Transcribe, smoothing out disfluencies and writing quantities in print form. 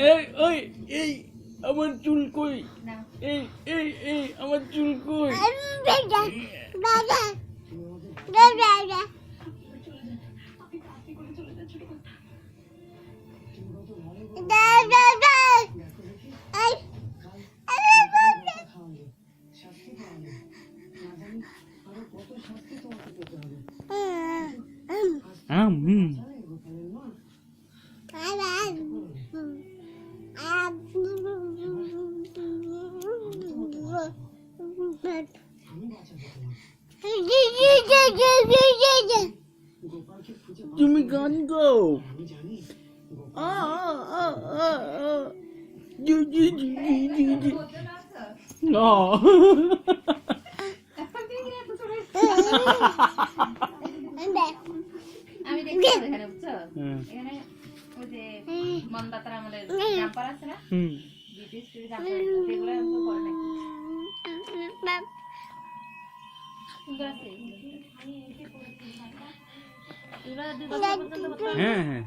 এই ওই এই আমার চুল কই এই এই এই আমার চুল কই তুমি গান গাও আমি দেখছি এখানে বুঝছো এখানে ওই যে মন্দাতারা আমাদের জাম্পার আছে না ব্রিটিশ জাম্পার সেগুলো তো করে নাকি সুন্দর আছে এগুলো 2 বছর পর্যন্ত হ্যাঁ হ্যাঁ